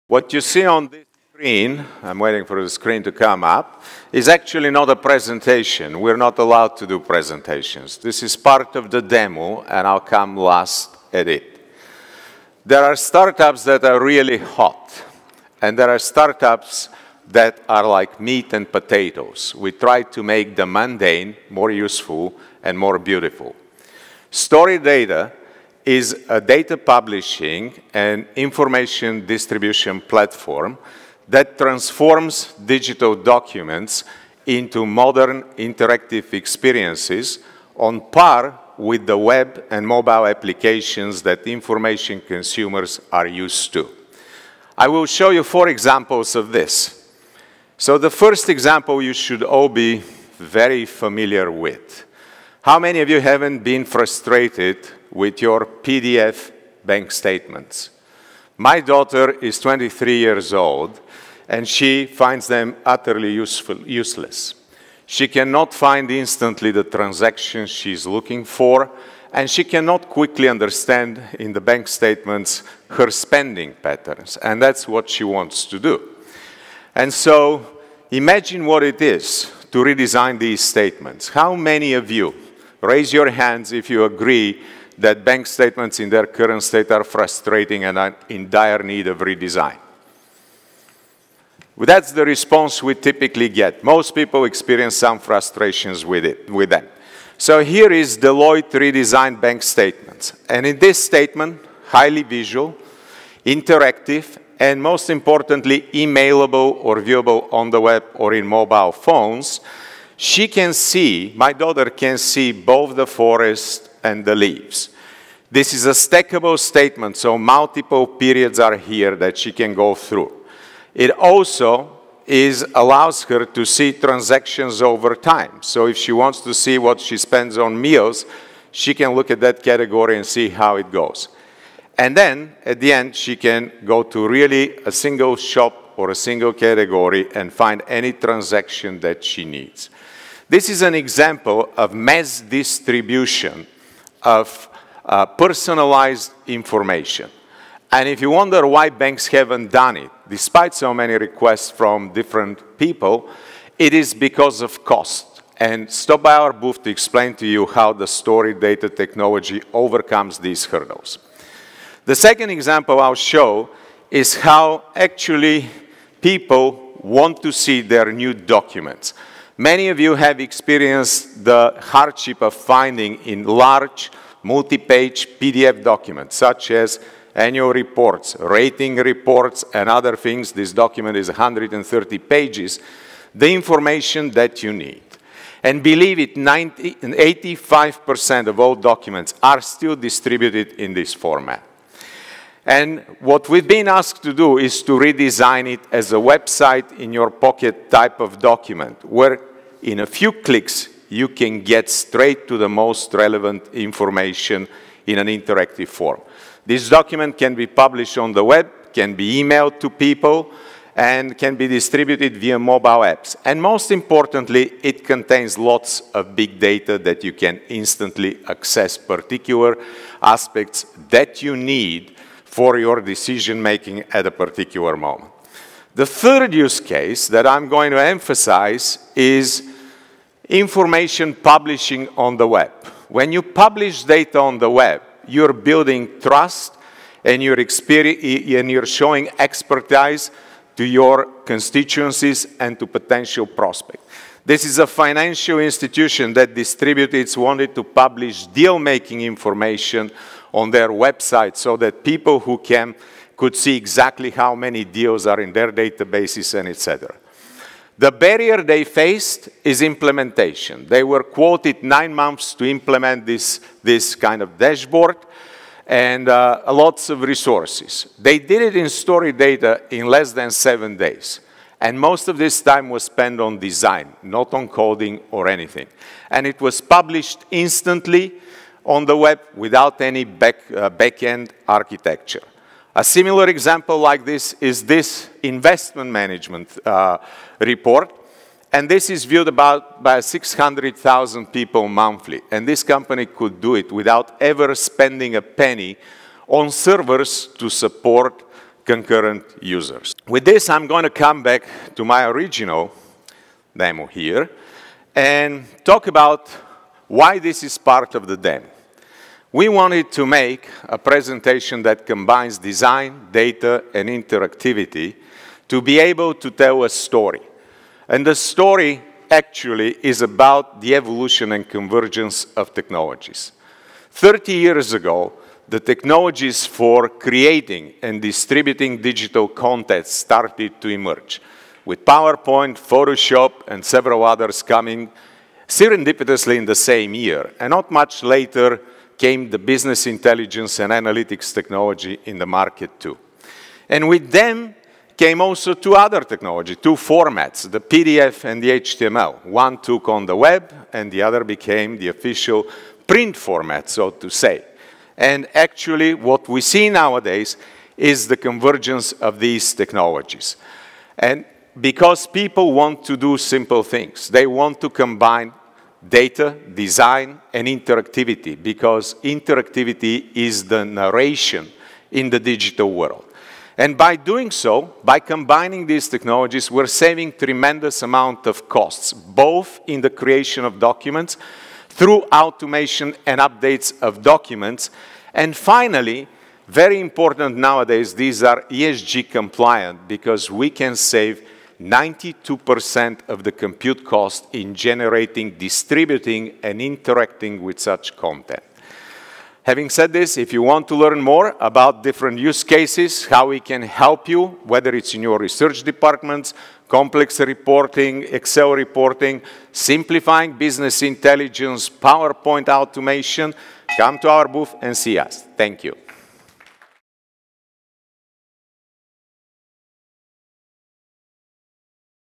What you see on this screen, I'm waiting for the screen to come up, is actually not a presentation. We're not allowed to do presentations. This is part of the demo, and I'll come last at it. There are startups that are really hot, and there are startups that are like meat and potatoes. We try to make the mundane more useful and more beautiful. Storied Data is a data publishing and information distribution platform that transforms digital documents into modern interactive experiences on par with the web and mobile applications that information consumers are used to. I will show you 4 examples of this. So the first example you should all be very familiar with. How many of you haven't been frustrated with your PDF bank statements? My daughter is 23 years old, and she finds them utterly useless. She cannot find instantly the transactions she's looking for, and she cannot quickly understand in the bank statements her spending patterns, and that's what she wants to do. And so, imagine what it is to redesign these statements. How many of you, raise your hands if you agree that bank statements in their current state are frustrating and are in dire need of redesign? Well, that's the response we typically get. Most people experience some frustrations with them. So here is Deloitte redesigned bank statements. And in this statement, highly visual, interactive, and most importantly, emailable or viewable on the web or in mobile phones, she can see, my daughter can see both the forest and the leaves. This is a stackable statement, so multiple periods are here that she can go through. It also allows her to see transactions over time. So if she wants to see what she spends on meals, she can look at that category and see how it goes. And then, at the end, she can go to really a single shop or a single category and find any transaction that she needs. This is an example of mass distribution of personalized information. And if you wonder why banks haven't done it, despite so many requests from different people, it is because of cost. And stop by our booth to explain to you how the Storied Data technology overcomes these hurdles. The second example I'll show is how actually people want to see their new documents. Many of you have experienced the hardship of finding in large, multi-page PDF documents, such as annual reports, rating reports, and other things. This document is 130 pages, the information that you need. And believe it, 85% of all documents are still distributed in this format. And what we've been asked to do is to redesign it as a website in your pocket type of document, where in a few clicks you can get straight to the most relevant information in an interactive form. This document can be published on the web, can be emailed to people, and can be distributed via mobile apps. And most importantly, it contains lots of big data that you can instantly access particular aspects that you need for your decision-making at a particular moment. The third use case that I'm going to emphasize is information publishing on the web. When you publish data on the web, you're building trust and you're showing expertise to your constituencies and to potential prospects. This is a financial institution that distributors wanted to publish deal-making information on their website so that people who could see exactly how many deals are in their databases and etc. The barrier they faced is implementation. They were quoted 9 months to implement this kind of dashboard and lots of resources. They did it in Storied Data in less than 7 days. And most of this time was spent on design, not on coding or anything. And it was published instantly on the web without any back-end architecture. A similar example like this is this investment management report. And this is viewed by 600,000 people monthly. And this company could do it without ever spending a penny on servers to support concurrent users. With this, I'm going to come back to my original demo here and talk about why this is part of the demo. We wanted to make a presentation that combines design, data, and interactivity to be able to tell a story. And the story actually is about the evolution and convergence of technologies. 30 years ago, the technologies for creating and distributing digital content started to emerge, with PowerPoint, Photoshop, and several others coming serendipitously in the same year. And not much later came the business intelligence and analytics technology in the market too. And with them came also two other technology, two formats, the PDF and the HTML. One took on the web, and the other became the official print format, so to say. And actually, what we see nowadays is the convergence of these technologies. And because people want to do simple things, they want to combine data, design, and interactivity, because interactivity is the narration in the digital world. And by doing so, by combining these technologies, we're saving tremendous amount of costs, both in the creation of documents, through automation and updates of documents. And finally, very important nowadays, these are ESG compliant because we can save 92% of the compute cost in generating, distributing, and interacting with such content. Having said this, if you want to learn more about different use cases, how we can help you, whether it's in your research departments, complex reporting, Excel reporting, simplifying business intelligence, PowerPoint automation, come to our booth and see us. Thank you.